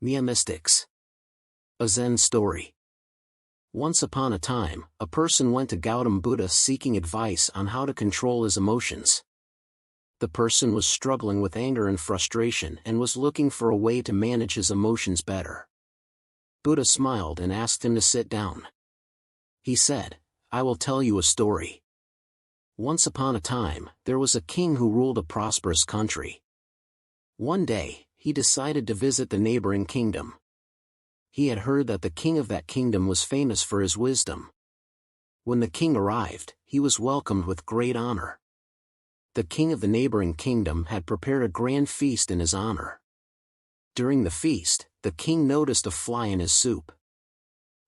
Mystics. A Zen Story. Once upon a time, a person went to Gautam Buddha seeking advice on how to control his emotions. The person was struggling with anger and frustration and was looking for a way to manage his emotions better. Buddha smiled and asked him to sit down. He said, "I will tell you a story. Once upon a time, there was a king who ruled a prosperous country. One day, he decided to visit the neighboring kingdom. He had heard that the king of that kingdom was famous for his wisdom. When the king arrived, he was welcomed with great honor. The king of the neighboring kingdom had prepared a grand feast in his honor. During the feast, the king noticed a fly in his soup.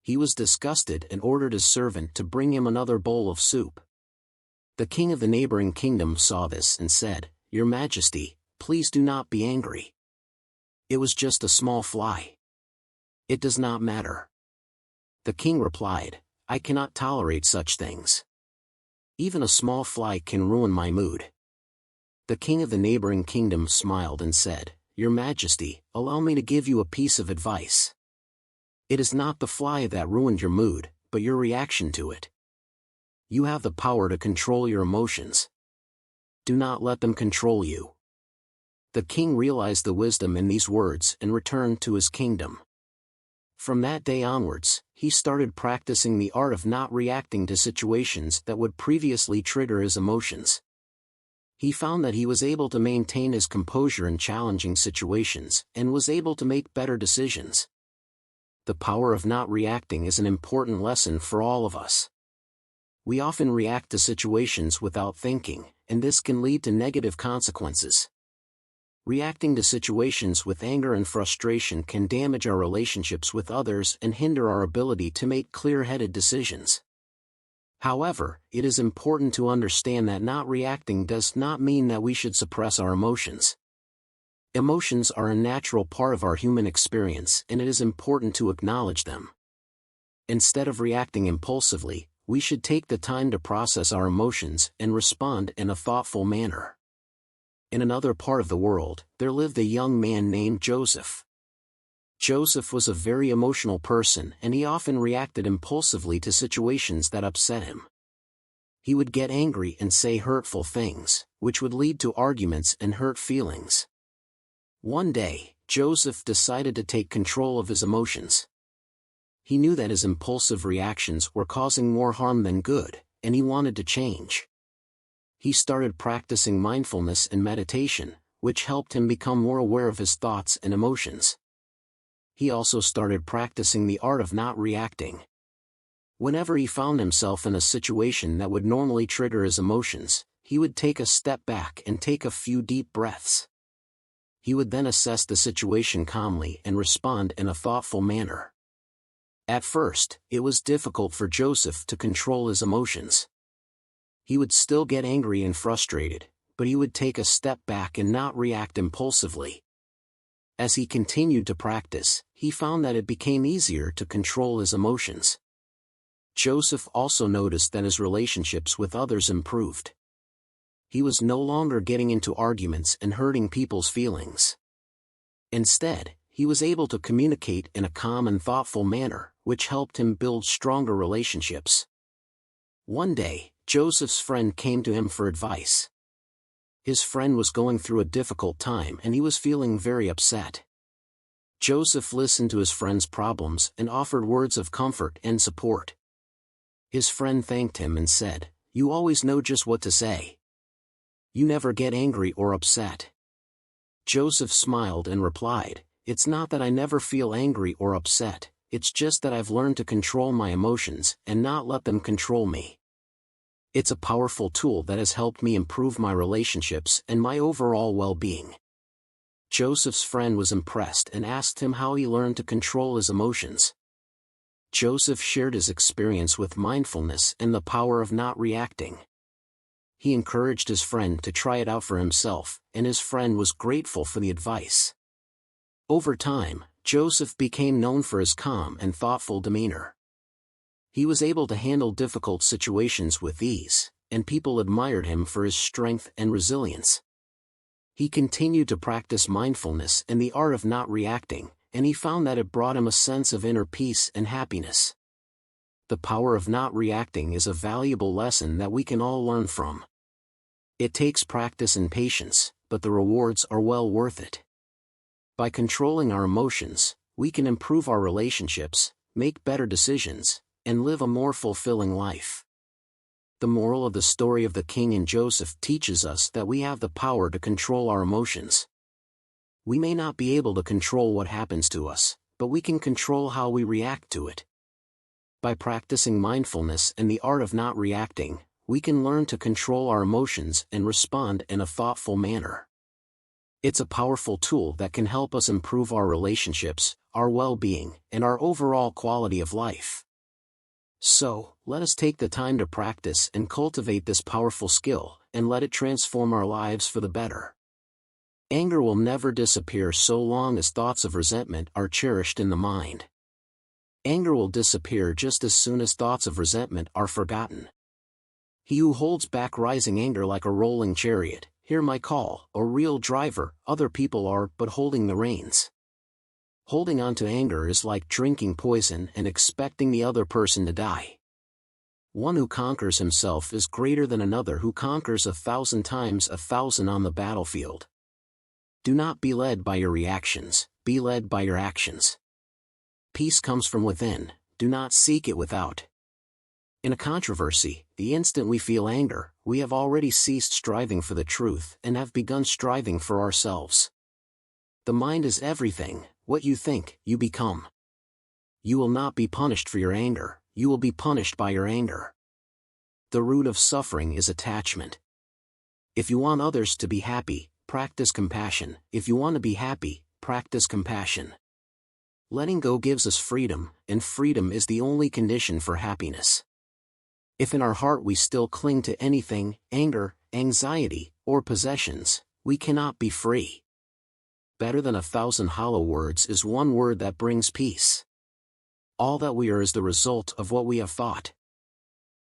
He was disgusted and ordered his servant to bring him another bowl of soup. The king of the neighboring kingdom saw this and said, "Your Majesty, please do not be angry. It was just a small fly. It does not matter." The king replied, "I cannot tolerate such things. Even a small fly can ruin my mood." The king of the neighboring kingdom smiled and said, "Your Majesty, allow me to give you a piece of advice. It is not the fly that ruined your mood, but your reaction to it. You have the power to control your emotions. Do not let them control you." The king realized the wisdom in these words and returned to his kingdom. From that day onwards, he started practicing the art of not reacting to situations that would previously trigger his emotions. He found that he was able to maintain his composure in challenging situations and was able to make better decisions. The power of not reacting is an important lesson for all of us. We often react to situations without thinking, and this can lead to negative consequences. Reacting to situations with anger and frustration can damage our relationships with others and hinder our ability to make clear-headed decisions. However, it is important to understand that not reacting does not mean that we should suppress our emotions. Emotions are a natural part of our human experience, and it is important to acknowledge them. Instead of reacting impulsively, we should take the time to process our emotions and respond in a thoughtful manner. In another part of the world, there lived a young man named Joseph. Joseph was a very emotional person and he often reacted impulsively to situations that upset him. He would get angry and say hurtful things, which would lead to arguments and hurt feelings. One day, Joseph decided to take control of his emotions. He knew that his impulsive reactions were causing more harm than good, and he wanted to change. He started practicing mindfulness and meditation, which helped him become more aware of his thoughts and emotions. He also started practicing the art of not reacting. Whenever he found himself in a situation that would normally trigger his emotions, he would take a step back and take a few deep breaths. He would then assess the situation calmly and respond in a thoughtful manner. At first, it was difficult for Joseph to control his emotions. He would still get angry and frustrated, but he would take a step back and not react impulsively. As he continued to practice, he found that it became easier to control his emotions. Joseph also noticed that his relationships with others improved. He was no longer getting into arguments and hurting people's feelings. Instead, he was able to communicate in a calm and thoughtful manner, which helped him build stronger relationships. One day, Joseph's friend came to him for advice. His friend was going through a difficult time and he was feeling very upset. Joseph listened to his friend's problems and offered words of comfort and support. His friend thanked him and said, "You always know just what to say. You never get angry or upset." Joseph smiled and replied, "It's not that I never feel angry or upset, it's just that I've learned to control my emotions and not let them control me. It's a powerful tool that has helped me improve my relationships and my overall well-being." Joseph's friend was impressed and asked him how he learned to control his emotions. Joseph shared his experience with mindfulness and the power of not reacting. He encouraged his friend to try it out for himself, and his friend was grateful for the advice. Over time, Joseph became known for his calm and thoughtful demeanor. He was able to handle difficult situations with ease, and people admired him for his strength and resilience. He continued to practice mindfulness and the art of not reacting, and he found that it brought him a sense of inner peace and happiness. The power of not reacting is a valuable lesson that we can all learn from. It takes practice and patience, but the rewards are well worth it. By controlling our emotions, we can improve our relationships, make better decisions, and live a more fulfilling life. The moral of the story of the king and Joseph teaches us that we have the power to control our emotions. We may not be able to control what happens to us, but we can control how we react to it. By practicing mindfulness and the art of not reacting, we can learn to control our emotions and respond in a thoughtful manner. It's a powerful tool that can help us improve our relationships, our well-being, and our overall quality of life. So, let us take the time to practice and cultivate this powerful skill, and let it transform our lives for the better. Anger will never disappear so long as thoughts of resentment are cherished in the mind. Anger will disappear just as soon as thoughts of resentment are forgotten. He who holds back rising anger like a rolling chariot, hear my call, a real driver, other people are but holding the reins. Holding on to anger is like drinking poison and expecting the other person to die. One who conquers himself is greater than another who conquers 1,000 times 1,000 on the battlefield. Do not be led by your reactions, be led by your actions. Peace comes from within, do not seek it without. In a controversy, the instant we feel anger, we have already ceased striving for the truth and have begun striving for ourselves. The mind is everything. What you think, you become. You will not be punished for your anger, you will be punished by your anger. The root of suffering is attachment. If you want others to be happy, practice compassion. If you want to be happy, practice compassion. Letting go gives us freedom, and freedom is the only condition for happiness. If in our heart we still cling to anything, anger, anxiety, or possessions, we cannot be free. Better than 1,000 hollow words is one word that brings peace. All that we are is the result of what we have thought.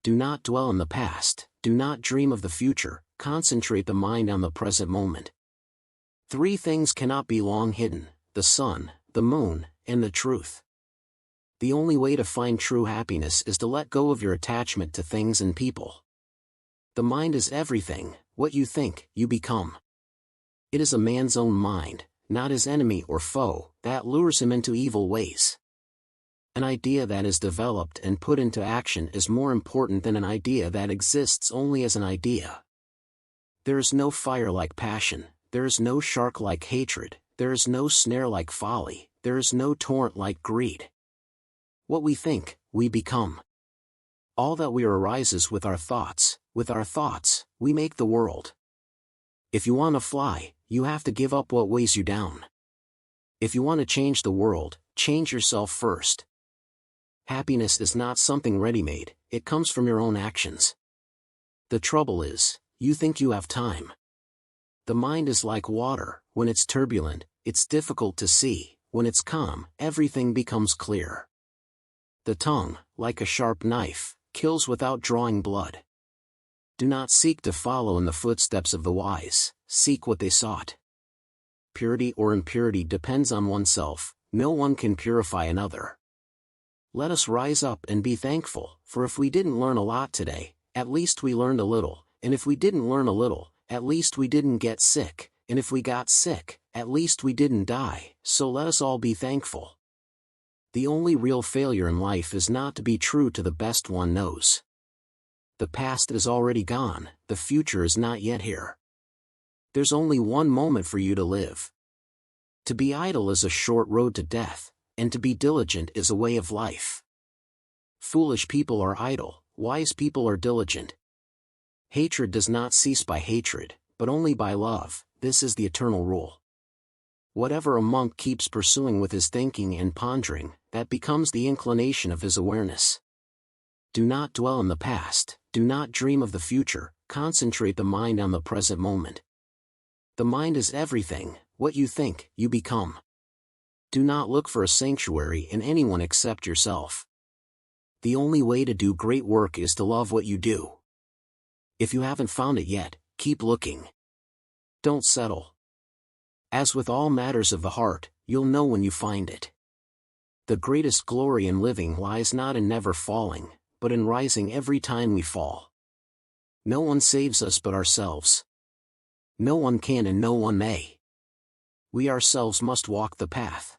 Do not dwell in the past, do not dream of the future, concentrate the mind on the present moment. 3 things cannot be long hidden: the sun, the moon, and the truth. The only way to find true happiness is to let go of your attachment to things and people. The mind is everything. What you think, you become. It is a man's own mind, not his enemy or foe, that lures him into evil ways. An idea that is developed and put into action is more important than an idea that exists only as an idea. There is no fire like passion, there is no shark like hatred, there is no snare like folly, there is no torrent like greed. What we think, we become. All that we are arises with our thoughts we make the world. If you want to fly, you have to give up what weighs you down. If you want to change the world, change yourself first. Happiness is not something ready-made, it comes from your own actions. The trouble is, you think you have time. The mind is like water, when it's turbulent, it's difficult to see, when it's calm, everything becomes clear. The tongue, like a sharp knife, kills without drawing blood. Do not seek to follow in the footsteps of the wise, seek what they sought. Purity or impurity depends on oneself, no one can purify another. Let us rise up and be thankful, for if we didn't learn a lot today, at least we learned a little, and if we didn't learn a little, at least we didn't get sick, and if we got sick, at least we didn't die, so let us all be thankful. The only real failure in life is not to be true to the best one knows. The past is already gone, the future is not yet here. There's only one moment for you to live. To be idle is a short road to death, and to be diligent is a way of life. Foolish people are idle, wise people are diligent. Hatred does not cease by hatred, but only by love, this is the eternal rule. Whatever a monk keeps pursuing with his thinking and pondering, that becomes the inclination of his awareness. Do not dwell in the past, do not dream of the future, concentrate the mind on the present moment. The mind is everything, what you think, you become. Do not look for a sanctuary in anyone except yourself. The only way to do great work is to love what you do. If you haven't found it yet, keep looking. Don't settle. As with all matters of the heart, You'll know when you find it. The greatest glory in living lies not in never falling, but in rising every time we fall. No one saves us but ourselves. No one can and no one may. We ourselves must walk the path.